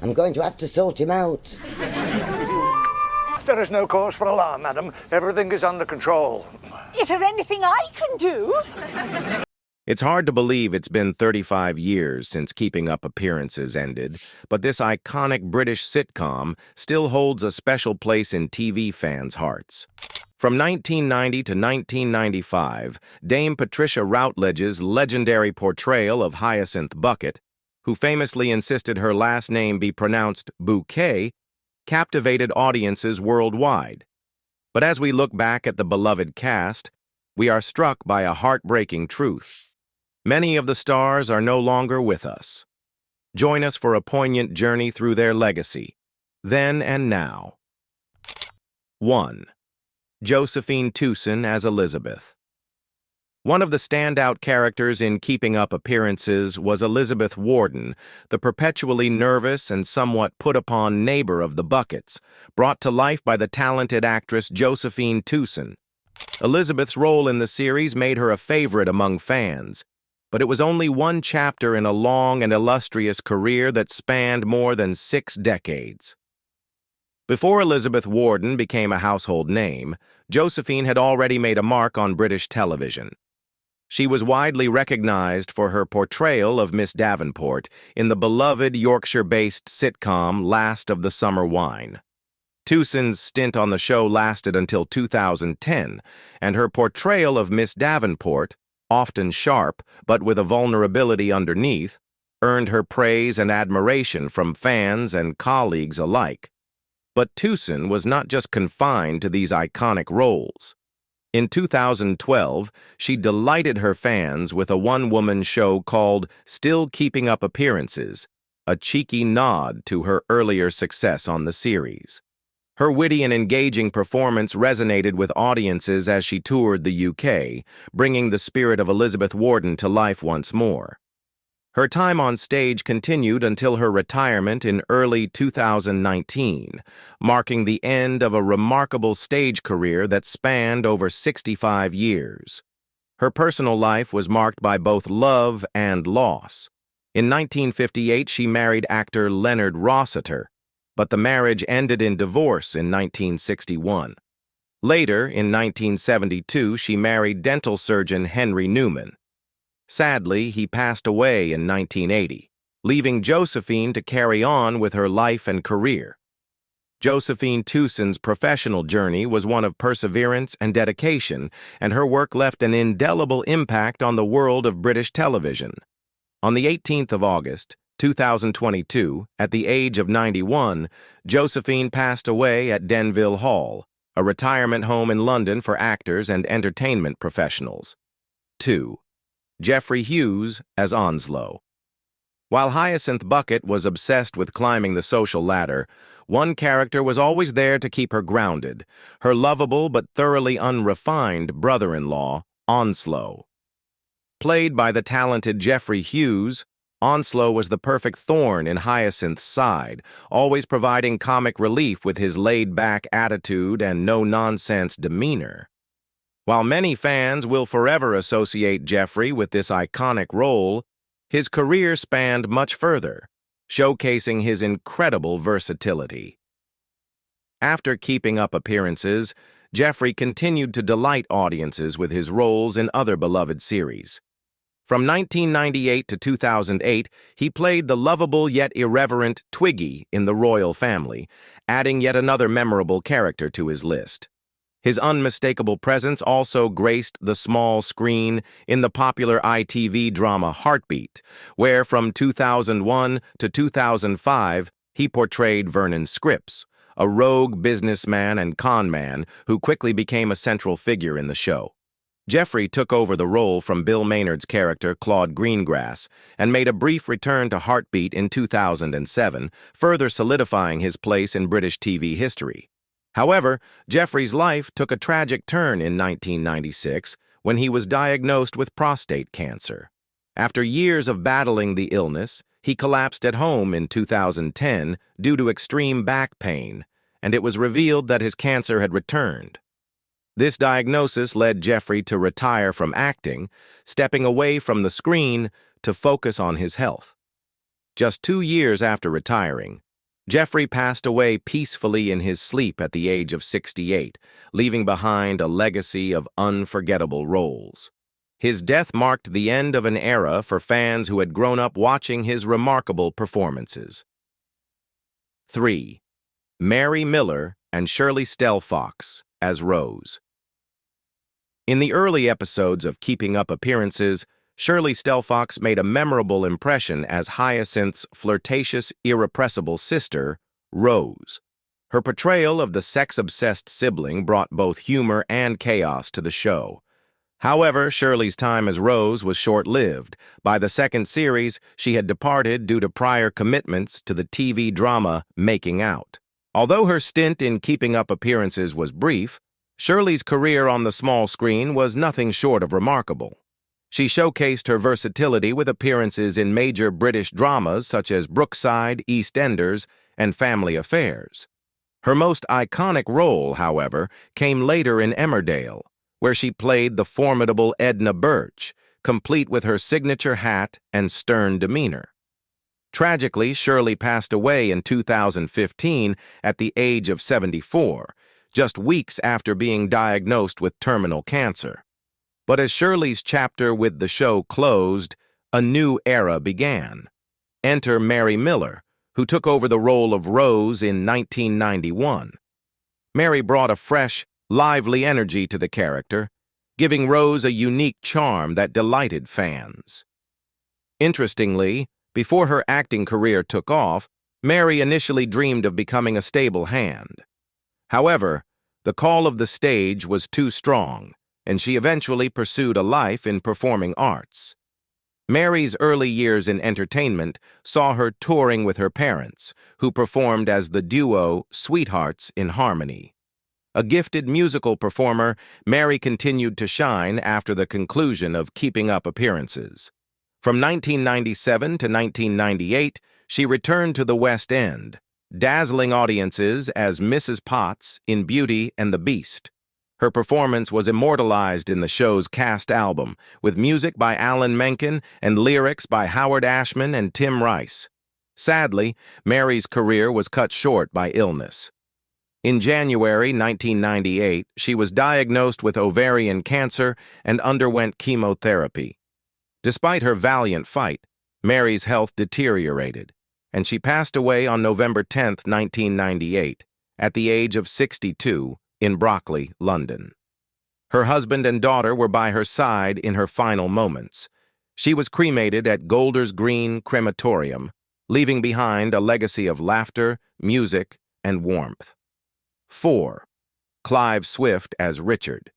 I'm going to have to sort him out. There is no cause for alarm, madam. Everything is under control. Is there anything I can do? It's hard to believe it's been 35 years since Keeping Up Appearances ended, but this iconic British sitcom still holds a special place in TV fans' hearts. From 1990 to 1995, Dame Patricia Routledge's legendary portrayal of Hyacinth Bucket, who famously insisted her last name be pronounced Bouquet, captivated audiences worldwide. But as we look back at the beloved cast, we are struck by a heartbreaking truth. Many of the stars are no longer with us. Join us for a poignant journey through their legacy, then and now. 1. Josephine Tewson as Elizabeth. One of the standout characters in Keeping Up Appearances was Elizabeth Warden, the perpetually nervous and somewhat put-upon neighbor of the Buckets, brought to life by the talented actress Josephine Tewson. Elizabeth's role in the series made her a favorite among fans, but it was only one chapter in a long and illustrious career that spanned more than 6 decades. Before Elizabeth Warden became a household name, Josephine had already made a mark on British television. She was widely recognized for her portrayal of Miss Davenport in the beloved Yorkshire-based sitcom Last of the Summer Wine. Tewson's stint on the show lasted until 2010, and her portrayal of Miss Davenport, often sharp but with a vulnerability underneath, earned her praise and admiration from fans and colleagues alike. But Tewson was not just confined to these iconic roles. In 2012, she delighted her fans with a one-woman show called Still Keeping Up Appearances, a cheeky nod to her earlier success on the series. Her witty and engaging performance resonated with audiences as she toured the UK, bringing the spirit of Elizabeth Warden to life once more. Her time on stage continued until her retirement in early 2019, marking the end of a remarkable stage career that spanned over 65 years. Her personal life was marked by both love and loss. In 1958, she married actor Leonard Rossiter, but the marriage ended in divorce in 1961. Later, in 1972, she married dental surgeon Henry Newman. Sadly, he passed away in 1980, leaving Josephine to carry on with her life and career. Josephine Tewson's professional journey was one of perseverance and dedication, and her work left an indelible impact on the world of British television. On the 18th of August, 2022, at the age of 91, Josephine passed away at Denville Hall, a retirement home in London for actors and entertainment professionals. 2. Geoffrey Hughes as Onslow. While Hyacinth Bucket was obsessed with climbing the social ladder, one character was always there to keep her grounded, her lovable but thoroughly unrefined brother-in-law, Onslow. Played by the talented Geoffrey Hughes, Onslow was the perfect thorn in Hyacinth's side, always providing comic relief with his laid-back attitude and no-nonsense demeanor. While many fans will forever associate Geoffrey with this iconic role, his career spanned much further, showcasing his incredible versatility. After Keeping Up Appearances, Geoffrey continued to delight audiences with his roles in other beloved series. From 1998 to 2008, he played the lovable yet irreverent Twiggy in The Royal Family, adding yet another memorable character to his list. His unmistakable presence also graced the small screen in the popular ITV drama Heartbeat, where from 2001 to 2005, he portrayed Vernon Scripps, a rogue businessman and con man who quickly became a central figure in the show. Geoffrey took over the role from Bill Maynard's character Claude Greengrass and made a brief return to Heartbeat in 2007, further solidifying his place in British TV history. However, Geoffrey's life took a tragic turn in 1996 when he was diagnosed with prostate cancer. After years of battling the illness, he collapsed at home in 2010 due to extreme back pain, and it was revealed that his cancer had returned. This diagnosis led Geoffrey to retire from acting, stepping away from the screen to focus on his health. Just 2 years after retiring, Jeffrey passed away peacefully in his sleep at the age of 68, leaving behind a legacy of unforgettable roles. His death marked the end of an era for fans who had grown up watching his remarkable performances. 3. Mary Miller and Shirley Stelfox as Rose. In the early episodes of Keeping Up Appearances, Shirley Stelfox made a memorable impression as Hyacinth's flirtatious, irrepressible sister, Rose. Her portrayal of the sex-obsessed sibling brought both humor and chaos to the show. However, Shirley's time as Rose was short-lived. By the second series, she had departed due to prior commitments to the TV drama Making Out. Although her stint in Keeping Up Appearances was brief, Shirley's career on the small screen was nothing short of remarkable. She showcased her versatility with appearances in major British dramas such as Brookside, EastEnders, and Family Affairs. Her most iconic role, however, came later in Emmerdale, where she played the formidable Edna Birch, complete with her signature hat and stern demeanor. Tragically, Shirley passed away in 2015 at the age of 74, just weeks after being diagnosed with terminal cancer. But as Shirley's chapter with the show closed, a new era began. Enter Mary Miller, who took over the role of Rose in 1991. Mary brought a fresh, lively energy to the character, giving Rose a unique charm that delighted fans. Interestingly, before her acting career took off, Mary initially dreamed of becoming a stable hand. However, the call of the stage was too strong, and she eventually pursued a life in performing arts. Mary's early years in entertainment saw her touring with her parents, who performed as the duo Sweethearts in Harmony. A gifted musical performer, Mary continued to shine after the conclusion of Keeping Up Appearances. From 1997 to 1998, she returned to the West End, dazzling audiences as Mrs. Potts in Beauty and the Beast. Her performance was immortalized in the show's cast album, with music by Alan Menken and lyrics by Howard Ashman and Tim Rice. Sadly, Mary's career was cut short by illness. In January 1998, she was diagnosed with ovarian cancer and underwent chemotherapy. Despite her valiant fight, Mary's health deteriorated, and she passed away on November 10, 1998, at the age of 62, in Brockley, London. Her husband and daughter were by her side in her final moments. She was cremated at Golders Green Crematorium, leaving behind a legacy of laughter, music, and warmth. 4. Clive Swift as Richard.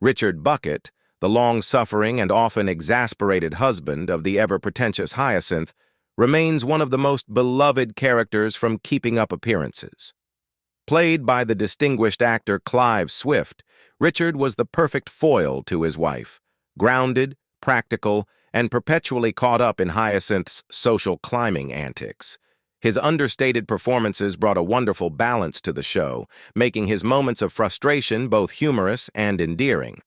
Richard Bucket, the long-suffering and often exasperated husband of the ever-pretentious Hyacinth, remains one of the most beloved characters from Keeping Up Appearances. Played by the distinguished actor Clive Swift, Richard was the perfect foil to his wife, grounded, practical, and perpetually caught up in Hyacinth's social climbing antics. His understated performances brought a wonderful balance to the show, making his moments of frustration both humorous and endearing.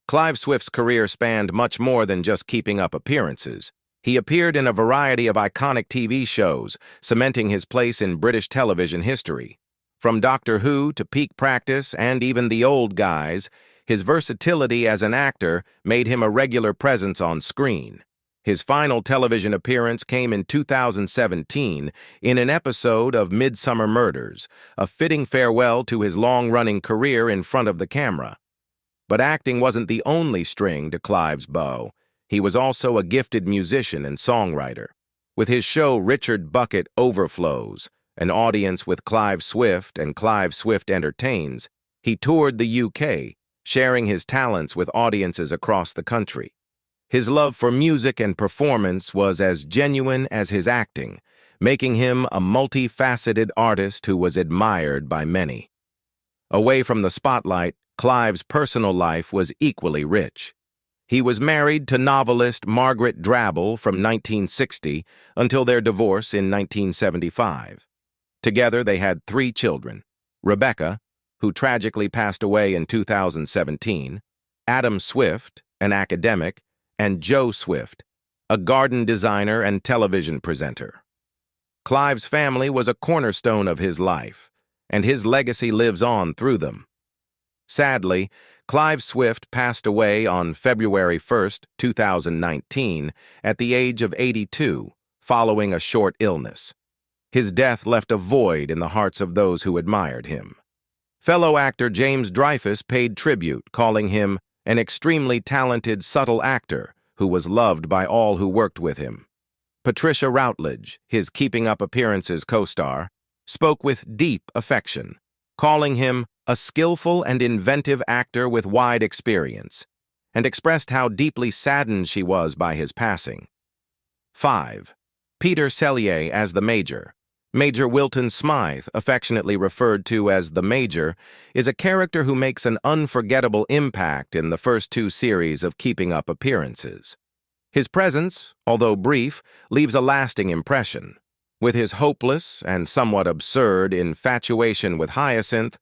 Clive Swift's career spanned much more than just Keeping Up Appearances. He appeared in a variety of iconic TV shows, cementing his place in British television history. From Doctor Who to Peak Practice and even The Old Guys, his versatility as an actor made him a regular presence on screen. His final television appearance came in 2017 in an episode of Midsummer Murders, a fitting farewell to his long-running career in front of the camera. But acting wasn't the only string to Clive's bow. He was also a gifted musician and songwriter. With his show Richard Bucket Overflows, an audience with Clive Swift and Clive Swift Entertains, he toured the UK, sharing his talents with audiences across the country. His love for music and performance was as genuine as his acting, making him a multifaceted artist who was admired by many. Away from the spotlight, Clive's personal life was equally rich. He was married to novelist Margaret Drabble from 1960 until their divorce in 1975. Together, they had 3 children: Rebecca, who tragically passed away in 2017, Adam Swift, an academic, and Joe Swift, a garden designer and television presenter. Clive's family was a cornerstone of his life, and his legacy lives on through them. Sadly, Clive Swift passed away on February 1st, 2019, at the age of 82, following a short illness. His death left a void in the hearts of those who admired him. Fellow actor James Dreyfuss paid tribute, calling him an extremely talented, subtle actor who was loved by all who worked with him. Patricia Routledge, his Keeping Up Appearances co-star, spoke with deep affection, calling him a skillful and inventive actor with wide experience, and expressed how deeply saddened she was by his passing. 5. Peter Sellier as the Major. Major Wilton Smythe, affectionately referred to as the Major, is a character who makes an unforgettable impact in the first 2 series of Keeping Up Appearances. His presence, although brief, leaves a lasting impression. With his hopeless and somewhat absurd infatuation with Hyacinth,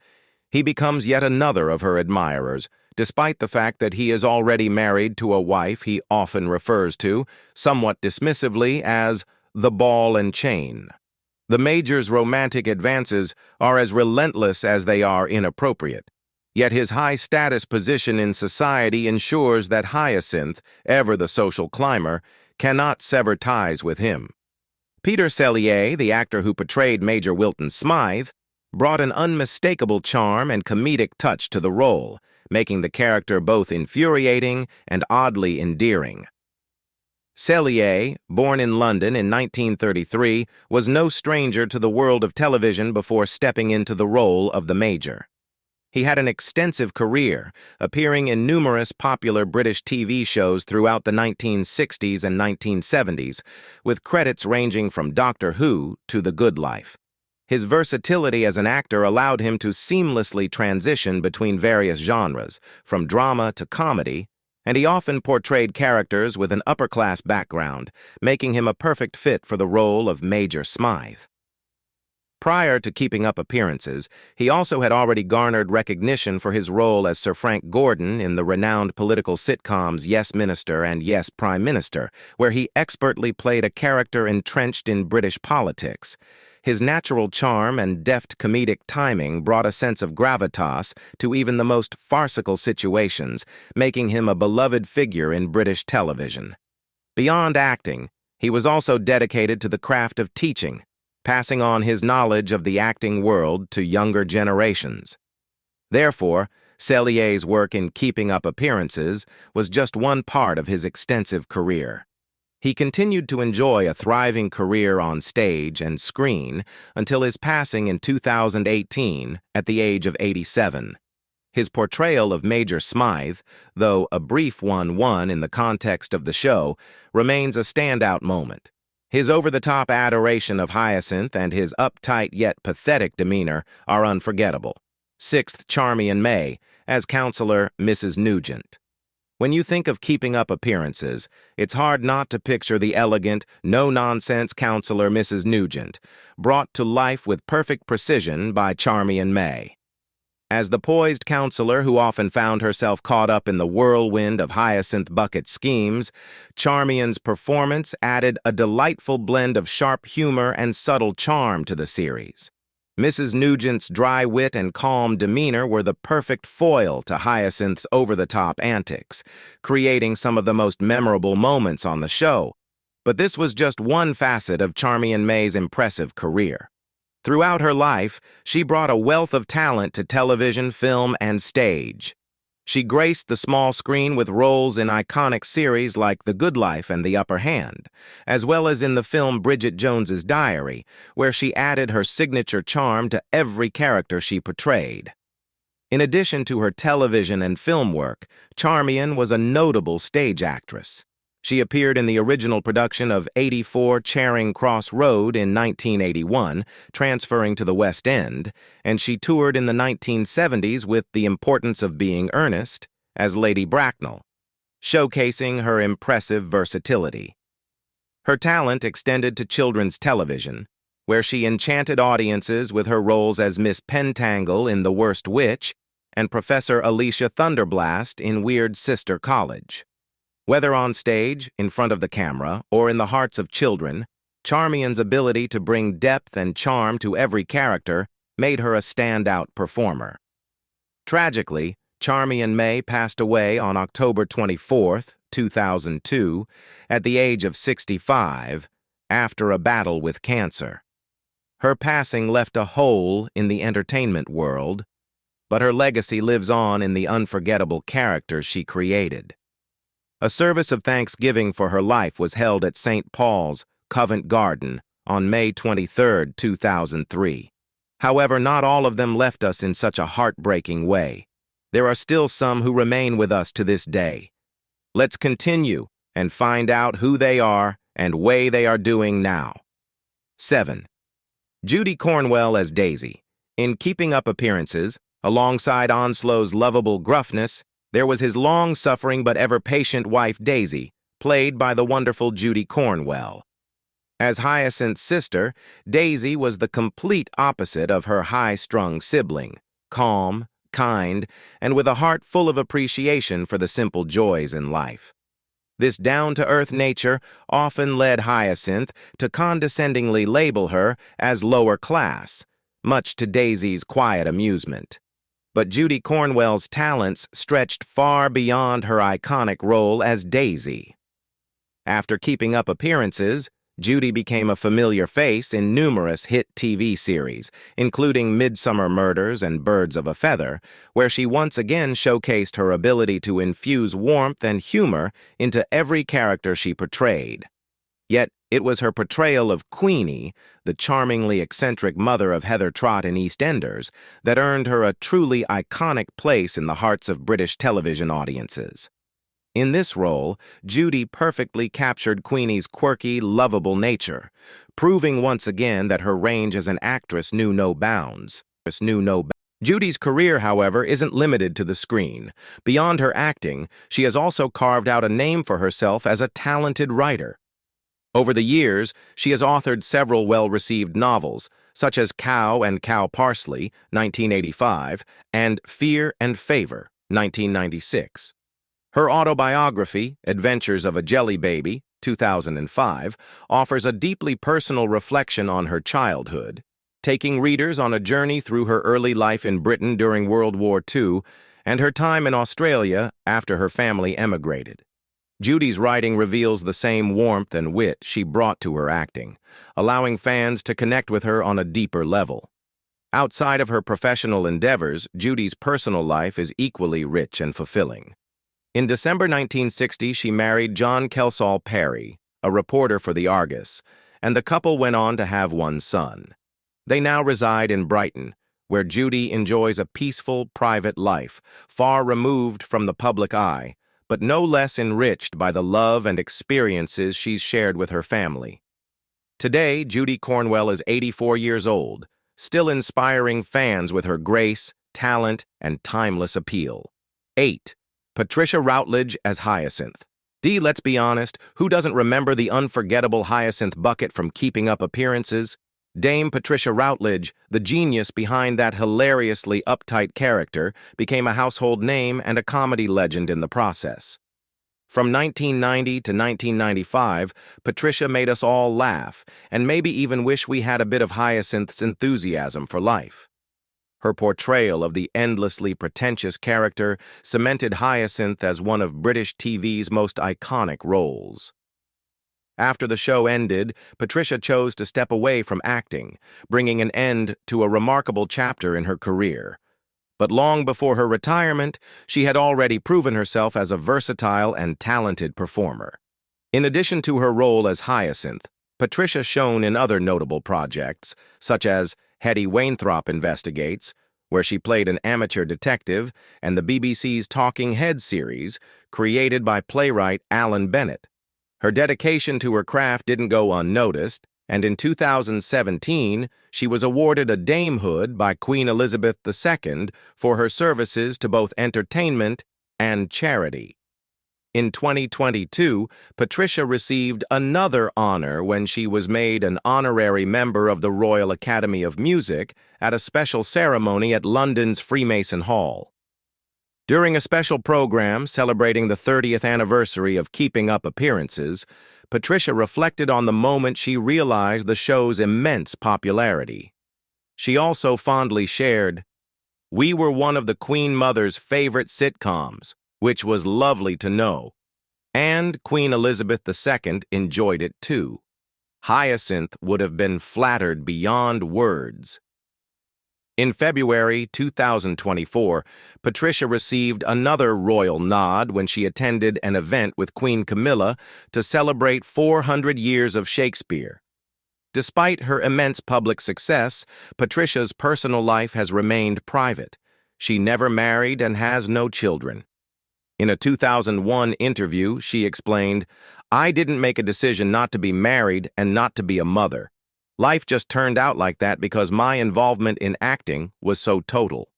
he becomes yet another of her admirers, despite the fact that he is already married to a wife he often refers to, somewhat dismissively, as the ball and chain. The Major's romantic advances are as relentless as they are inappropriate, yet his high-status position in society ensures that Hyacinth, ever the social climber, cannot sever ties with him. Peter Sellier, the actor who portrayed Major Wilton Smythe, brought an unmistakable charm and comedic touch to the role, making the character both infuriating and oddly endearing. Sellier, born in London in 1933, was no stranger to the world of television before stepping into the role of the Major. He had an extensive career, appearing in numerous popular British TV shows throughout the 1960s and 1970s, with credits ranging from Doctor Who to The Good Life. His versatility as an actor allowed him to seamlessly transition between various genres, from drama to comedy, and he often portrayed characters with an upper-class background, making him a perfect fit for the role of Major Smythe. Prior to Keeping Up Appearances, he also had already garnered recognition for his role as Sir Frank Gordon in the renowned political sitcoms Yes Minister and Yes Prime Minister, where he expertly played a character entrenched in British politics. His natural charm and deft comedic timing brought a sense of gravitas to even the most farcical situations, making him a beloved figure in British television. Beyond acting, he was also dedicated to the craft of teaching, passing on his knowledge of the acting world to younger generations. Therefore, Sellier's work in Keeping Up Appearances was just one part of his extensive career. He continued to enjoy a thriving career on stage and screen until his passing in 2018 at the age of 87. His portrayal of Major Smythe, though a brief one in the context of the show, remains a standout moment. His over-the-top adoration of Hyacinth and his uptight yet pathetic demeanor are unforgettable. 6th, Charmian May, as Counselor Mrs. Nugent. When you think of Keeping Up Appearances, it's hard not to picture the elegant, no-nonsense Counselor Mrs. Nugent, brought to life with perfect precision by Charmian May. As the poised counselor who often found herself caught up in the whirlwind of Hyacinth Bucket's schemes, Charmian's performance added a delightful blend of sharp humor and subtle charm to the series. Mrs. Nugent's dry wit and calm demeanor were the perfect foil to Hyacinth's over-the-top antics, creating some of the most memorable moments on the show. But this was just one facet of Charmian May's impressive career. Throughout her life, she brought a wealth of talent to television, film, and stage. She graced the small screen with roles in iconic series like The Good Life and The Upper Hand, as well as in the film Bridget Jones's Diary, where she added her signature charm to every character she portrayed. In addition to her television and film work, Charmian was a notable stage actress. She appeared in the original production of 84 Charing Cross Road in 1981, transferring to the West End, and she toured in the 1970s with The Importance of Being Earnest as Lady Bracknell, showcasing her impressive versatility. Her talent extended to children's television, where she enchanted audiences with her roles as Miss Pentangle in The Worst Witch and Professor Alicia Thunderblast in Weird Sister College. Whether on stage, in front of the camera, or in the hearts of children, Charmian's ability to bring depth and charm to every character made her a standout performer. Tragically, Charmian May passed away on October 24, 2002, at the age of 65, after a battle with cancer. Her passing left a hole in the entertainment world, but her legacy lives on in the unforgettable characters she created. A service of thanksgiving for her life was held at St. Paul's, Covent Garden, on May 23, 2003. However, not all of them left us in such a heartbreaking way. There are still some who remain with us to this day. Let's continue and find out who they are and way they are doing now. 7. Judy Cornwell as Daisy. In Keeping Up Appearances, alongside Onslow's lovable gruffness, there was his long-suffering but ever-patient wife Daisy, played by the wonderful Judy Cornwell. As Hyacinth's sister, Daisy was the complete opposite of her high-strung sibling, calm, kind, and with a heart full of appreciation for the simple joys in life. This down-to-earth nature often led Hyacinth to condescendingly label her as lower class, much to Daisy's quiet amusement. But Judy Cornwell's talents stretched far beyond her iconic role as Daisy. After Keeping Up Appearances, Judy became a familiar face in numerous hit TV series, including Midsummer Murders and Birds of a Feather, where she once again showcased her ability to infuse warmth and humor into every character she portrayed. Yet, it was her portrayal of Queenie, the charmingly eccentric mother of Heather Trott in EastEnders, that earned her a truly iconic place in the hearts of British television audiences. In this role, Judy perfectly captured Queenie's quirky, lovable nature, proving once again that her range as an actress knew no bounds. Judy's career, however, isn't limited to the screen. Beyond her acting, she has also carved out a name for herself as a talented writer. Over the years, she has authored several well-received novels, such as Cow and Cow Parsley, 1985, and Fear and Favor, 1996. Her autobiography, Adventures of a Jelly Baby, 2005, offers a deeply personal reflection on her childhood, taking readers on a journey through her early life in Britain during World War II and her time in Australia after her family emigrated. Judy's writing reveals the same warmth and wit she brought to her acting, allowing fans to connect with her on a deeper level. Outside of her professional endeavors, Judy's personal life is equally rich and fulfilling. In December 1960, she married John Kelsall Perry, a reporter for the Argus, and the couple went on to have one son. They now reside in Brighton, where Judy enjoys a peaceful, private life, far removed from the public eye, but no less enriched by the love and experiences she's shared with her family. Today, Judy Cornwell is 84 years old, still inspiring fans with her grace, talent, and timeless appeal. 8. Patricia Routledge as Hyacinth. Let's be honest, who doesn't remember the unforgettable Hyacinth Bucket from Keeping Up Appearances? Dame Patricia Routledge, the genius behind that hilariously uptight character, became a household name and a comedy legend in the process. From 1990 to 1995, Patricia made us all laugh and maybe even wish we had a bit of Hyacinth's enthusiasm for life. Her portrayal of the endlessly pretentious character cemented Hyacinth as one of British TV's most iconic roles. After the show ended, Patricia chose to step away from acting, bringing an end to a remarkable chapter in her career. But long before her retirement, she had already proven herself as a versatile and talented performer. In addition to her role as Hyacinth, Patricia shone in other notable projects, such as Hetty Wainthropp Investigates, where she played an amateur detective, and the BBC's Talking Heads series, created by playwright Alan Bennett. Her dedication to her craft didn't go unnoticed, and in 2017, she was awarded a damehood by Queen Elizabeth II for her services to both entertainment and charity. In 2022, Patricia received another honor when she was made an honorary member of the Royal Academy of Music at a special ceremony at London's Freemason Hall. During a special program celebrating the 30th anniversary of Keeping Up Appearances, Patricia reflected on the moment she realized the show's immense popularity. She also fondly shared, "We were one of the Queen Mother's favorite sitcoms, which was lovely to know. And Queen Elizabeth II enjoyed it too. Hyacinth would have been flattered beyond words." In February 2024, Patricia received another royal nod when she attended an event with Queen Camilla to celebrate 400 years of Shakespeare. Despite her immense public success, Patricia's personal life has remained private. She never married and has no children. In a 2001 interview, she explained, "I didn't make a decision not to be married and not to be a mother. Life just turned out like that because my involvement in acting was so total."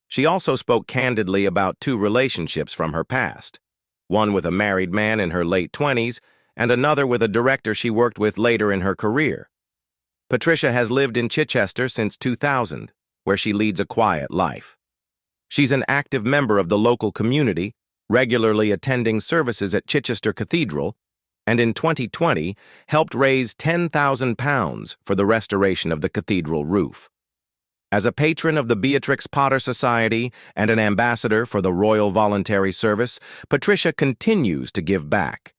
She also spoke candidly about two relationships from her past, one with a married man in her late 20s and another with a director she worked with later in her career. Patricia has lived in Chichester since 2000, where she leads a quiet life. She's an active member of the local community, regularly attending services at Chichester Cathedral, and in 2020 helped raise £10,000 for the restoration of the cathedral roof. As a patron of the Beatrix Potter Society and an ambassador for the Royal Voluntary Service, Patricia continues to give back.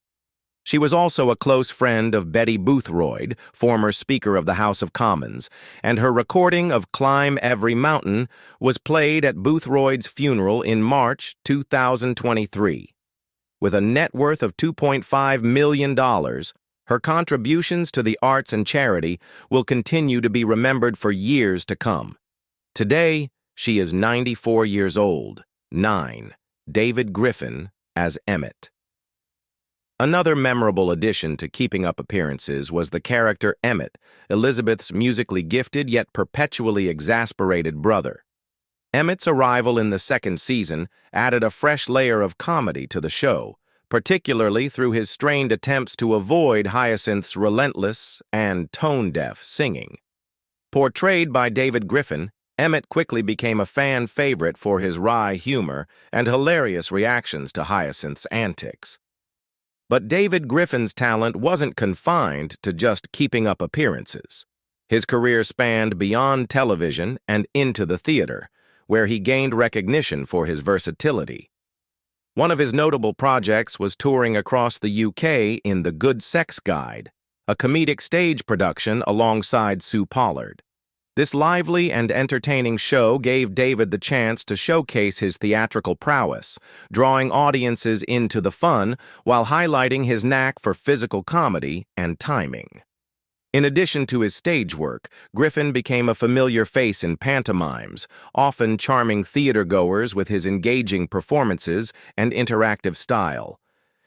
She was also a close friend of Betty Boothroyd, former Speaker of the House of Commons, and her recording of "Climb Every Mountain" was played at Boothroyd's funeral in March 2023. With a net worth of $2.5 million, her contributions to the arts and charity will continue to be remembered for years to come. Today, she is 94 years old. 9. David Griffin as Emmett. Another memorable addition to Keeping Up Appearances was the character Emmett, Elizabeth's musically gifted yet perpetually exasperated brother. Emmett's arrival in the second season added a fresh layer of comedy to the show, particularly through his strained attempts to avoid Hyacinth's relentless and tone-deaf singing. Portrayed by David Griffin, Emmett quickly became a fan favorite for his wry humor and hilarious reactions to Hyacinth's antics. But David Griffin's talent wasn't confined to just keeping up appearances. His career spanned beyond television and into the theater, where he gained recognition for his versatility. One of his notable projects was touring across the UK in The Good Sex Guide, a comedic stage production alongside Sue Pollard. This lively and entertaining show gave David the chance to showcase his theatrical prowess, drawing audiences into the fun while highlighting his knack for physical comedy and timing. In addition to his stage work, Griffin became a familiar face in pantomimes, often charming theatergoers with his engaging performances and interactive style.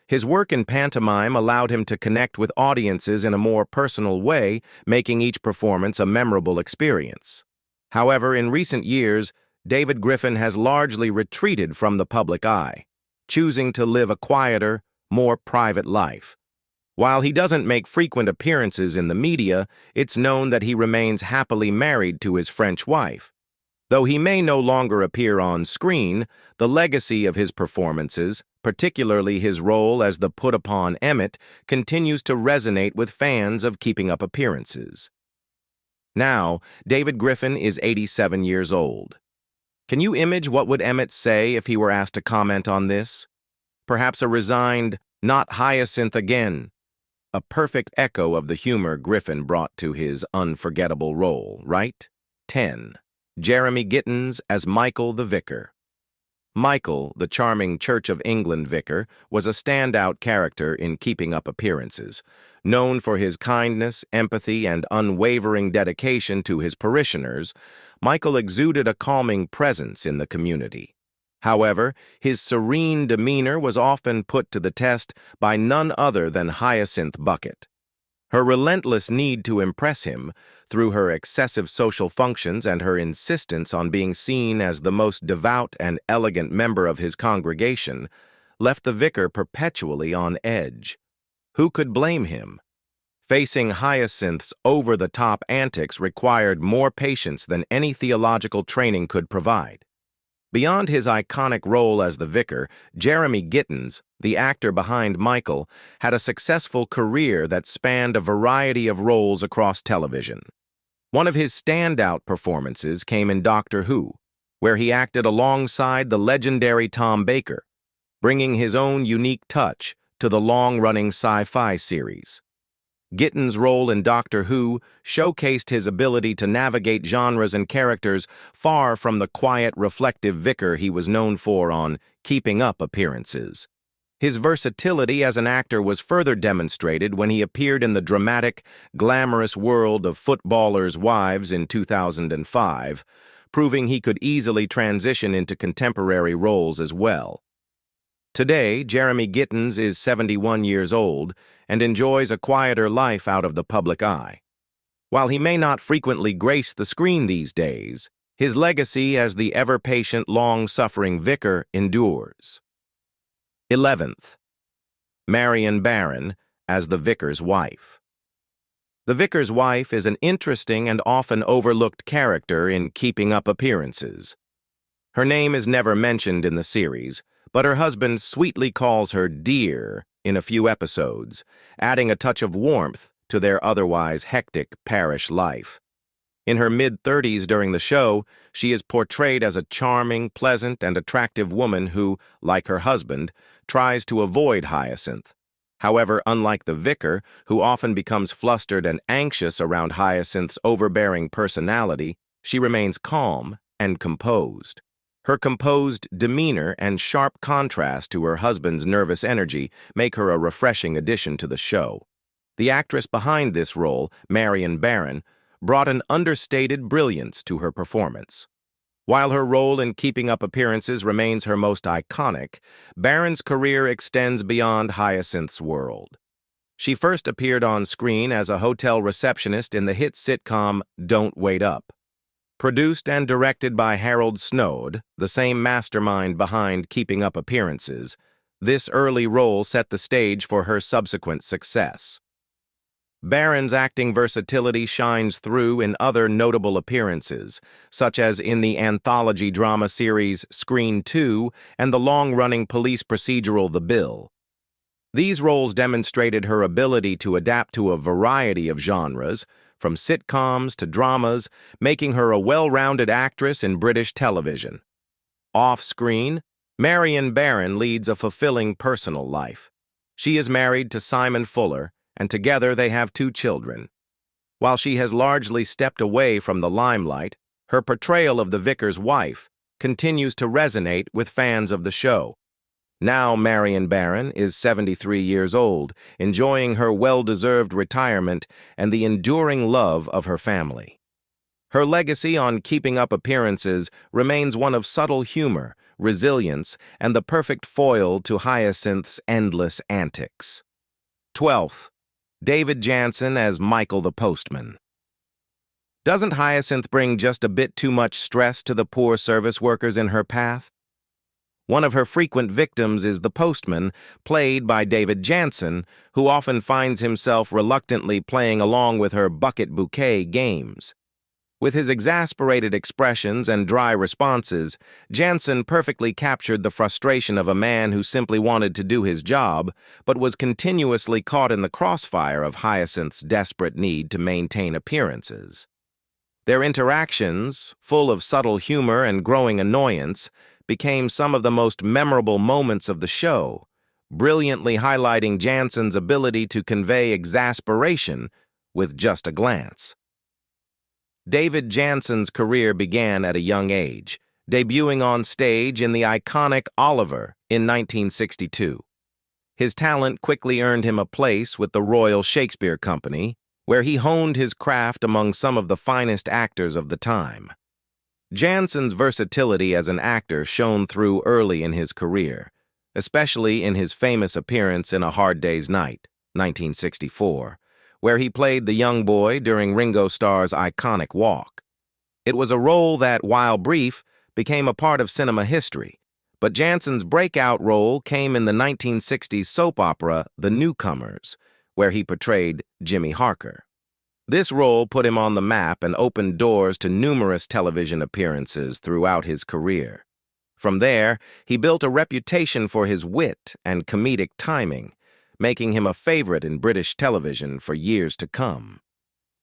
His work in pantomime allowed him to connect with audiences in a more personal way, making each performance a memorable experience. However, in recent years, David Griffin has largely retreated from the public eye, choosing to live a quieter, more private life. While he doesn't make frequent appearances in the media, it's known that he remains happily married to his French wife. Though he may no longer appear on screen, the legacy of his performances, particularly his role as the put-upon Emmett, continues to resonate with fans of Keeping Up Appearances. Now, David Griffin is 87 years old. Can you imagine what would Emmett say if he were asked to comment on this? Perhaps a resigned, "Not Hyacinth again," a perfect echo of the humor Griffin brought to his unforgettable role, right? 10. Jeremy Gittins as Michael the Vicar. Michael, the charming Church of England vicar, was a standout character in Keeping Up Appearances, known for his kindness, empathy, and unwavering dedication to his parishioners. Michael exuded a calming presence in the community. However, his serene demeanor was often put to the test by none other than Hyacinth Bucket. Her relentless need to impress him, through her excessive social functions and her insistence on being seen as the most devout and elegant member of his congregation, left the vicar perpetually on edge. Who could blame him? Facing Hyacinth's over-the-top antics required more patience than any theological training could provide. Beyond his iconic role as the vicar, Jeremy Gittins, the actor behind Michael, had a successful career that spanned a variety of roles across television. One of his standout performances came in Doctor Who, where he acted alongside the legendary Tom Baker, bringing his own unique touch to the long-running sci-fi series. Gittins' role in Doctor Who showcased his ability to navigate genres and characters far from the quiet, reflective vicar he was known for on Keeping Up appearances. His versatility as an actor was further demonstrated when he appeared in the dramatic, glamorous world of Footballers' Wives in 2005, proving he could easily transition into contemporary roles as well. Today, Jeremy Gittins is 71 years old and enjoys a quieter life out of the public eye. While he may not frequently grace the screen these days, his legacy as the ever-patient, long-suffering vicar endures. 11th, Marion Barron as the vicar's wife. The vicar's wife is an interesting and often overlooked character in Keeping Up appearances. Her name is never mentioned in the series, but her husband sweetly calls her dear in a few episodes, adding a touch of warmth to their otherwise hectic parish life. In her mid-30s during the show, she is portrayed as a charming, pleasant, and attractive woman who, like her husband, tries to avoid Hyacinth. However, unlike the vicar, who often becomes flustered and anxious around Hyacinth's overbearing personality, she remains calm and composed. Her composed demeanor and sharp contrast to her husband's nervous energy make her a refreshing addition to the show. The actress behind this role, Marion Barron, brought an understated brilliance to her performance. While her role in Keeping Up appearances remains her most iconic, Barron's career extends beyond Hyacinth's world. She first appeared on screen as a hotel receptionist in the hit sitcom Don't Wait Up. Produced and directed by Harold Snow, the same mastermind behind Keeping Up appearances, this early role set the stage for her subsequent success. Barron's acting versatility shines through in other notable appearances, such as in the anthology drama series Screen 2 and the long-running police procedural The Bill. These roles demonstrated her ability to adapt to a variety of genres, from sitcoms to dramas, making her a well-rounded actress in British television. Off-screen, Marion Barron leads a fulfilling personal life. She is married to Simon Fuller, and together they have 2 children. While she has largely stepped away from the limelight, her portrayal of the vicar's wife continues to resonate with fans of the show. Now Marion Barron is 73 years old, enjoying her well-deserved retirement and the enduring love of her family. Her legacy on Keeping Up appearances remains one of subtle humor, resilience, and the perfect foil to Hyacinth's endless antics. 12th, David Janssen as Michael the Postman. Doesn't Hyacinth bring just a bit too much stress to the poor service workers in her path? One of her frequent victims is the postman, played by David Janssen, who often finds himself reluctantly playing along with her bucket bouquet games. With his exasperated expressions and dry responses, Janssen perfectly captured the frustration of a man who simply wanted to do his job, but was continuously caught in the crossfire of Hyacinth's desperate need to maintain appearances. Their interactions, full of subtle humor and growing annoyance, became some of the most memorable moments of the show, brilliantly highlighting Janssen's ability to convey exasperation with just a glance. David Janssen's career began at a young age, debuting on stage in the iconic Oliver in 1962. His talent quickly earned him a place with the Royal Shakespeare Company, where he honed his craft among some of the finest actors of the time. Janssen's versatility as an actor shone through early in his career, especially in his famous appearance in A Hard Day's Night, 1964, where he played the young boy during Ringo Starr's iconic Walk. It was a role that, while brief, became a part of cinema history, but Janssen's breakout role came in the 1960s soap opera The Newcomers, where he portrayed Jimmy Harker. This role put him on the map and opened doors to numerous television appearances throughout his career. From there, he built a reputation for his wit and comedic timing, making him a favorite in British television for years to come.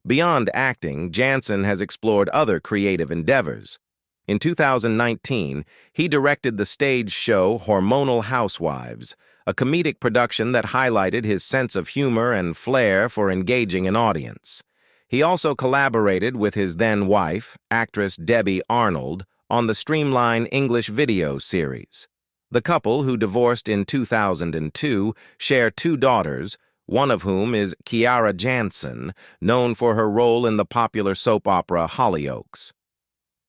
Beyond acting, Jansen has explored other creative endeavors. In 2019, he directed the stage show Hormonal Housewives, a comedic production that highlighted his sense of humor and flair for engaging an audience. He also collaborated with his then-wife, actress Debbie Arnold, on the Streamline English video series. The couple, who divorced in 2002, share 2 daughters, one of whom is Kiara Jansen, known for her role in the popular soap opera Hollyoaks.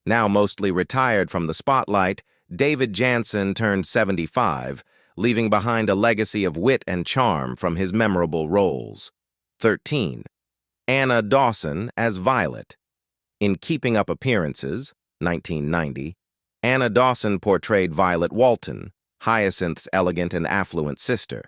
Now mostly retired from the spotlight, David Jansen turned 75, leaving behind a legacy of wit and charm from his memorable roles. 13. Anna Dawson as Violet. In Keeping Up Appearances, 1990, Anna Dawson portrayed Violet Walton, Hyacinth's elegant and affluent sister.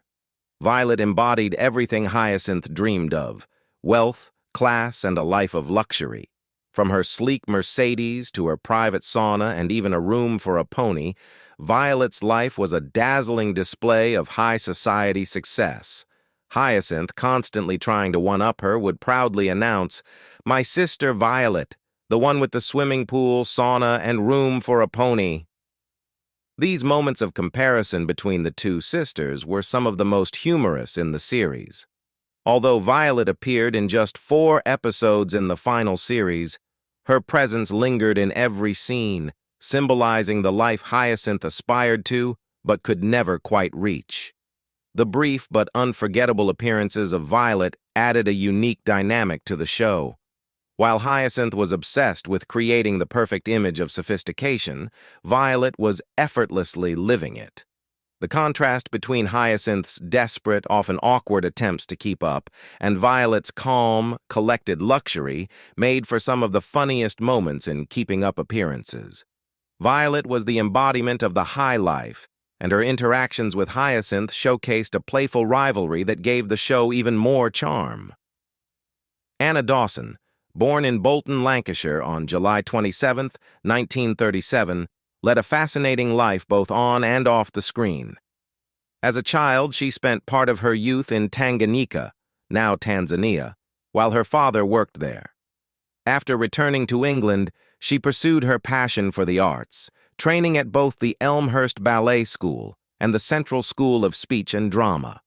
Violet embodied everything Hyacinth dreamed of: wealth, class, and a life of luxury. From her sleek Mercedes to her private sauna and even a room for a pony, Violet's life was a dazzling display of high society success. Hyacinth, constantly trying to one-up her, would proudly announce, "My sister Violet, the one with the swimming pool, sauna, and room for a pony." These moments of comparison between the two sisters were some of the most humorous in the series. Although Violet appeared in just 4 episodes in the final series, her presence lingered in every scene, symbolizing the life Hyacinth aspired to but could never quite reach. The brief but unforgettable appearances of Violet added a unique dynamic to the show. While Hyacinth was obsessed with creating the perfect image of sophistication, Violet was effortlessly living it. The contrast between Hyacinth's desperate, often awkward attempts to keep up and Violet's calm, collected luxury made for some of the funniest moments in Keeping Up Appearances. Violet was the embodiment of the high life, and her interactions with Hyacinth showcased a playful rivalry that gave the show even more charm. Anna Dawson, born in Bolton, Lancashire on July 27, 1937, led a fascinating life both on and off the screen. As a child, she spent part of her youth in Tanganyika, now Tanzania, while her father worked there. After returning to England, she pursued her passion for the arts, training at both the Elmhurst Ballet School and the Central School of Speech and Drama.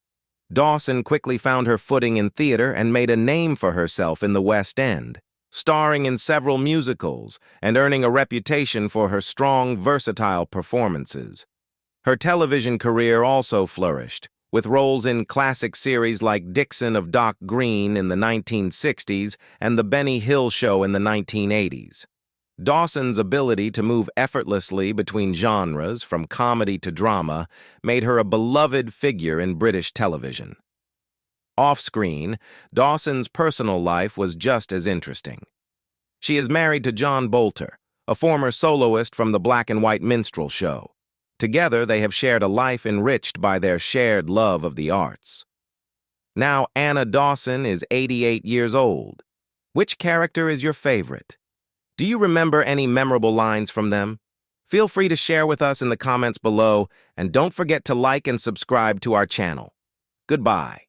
Dawson quickly found her footing in theater and made a name for herself in the West End, starring in several musicals and earning a reputation for her strong, versatile performances. Her television career also flourished, with roles in classic series like Dixon of Dock Green in the 1960s and The Benny Hill Show in the 1980s. Dawson's ability to move effortlessly between genres, from comedy to drama, made her a beloved figure in British television. Off-screen, Dawson's personal life was just as interesting. She is married to John Bolter, a former soloist from the Black and White Minstrel Show. Together, they have shared a life enriched by their shared love of the arts. Now, Anna Dawson is 88 years old. Which character is your favorite? Do you remember any memorable lines from them? Feel free to share with us in the comments below, and don't forget to like and subscribe to our channel. Goodbye.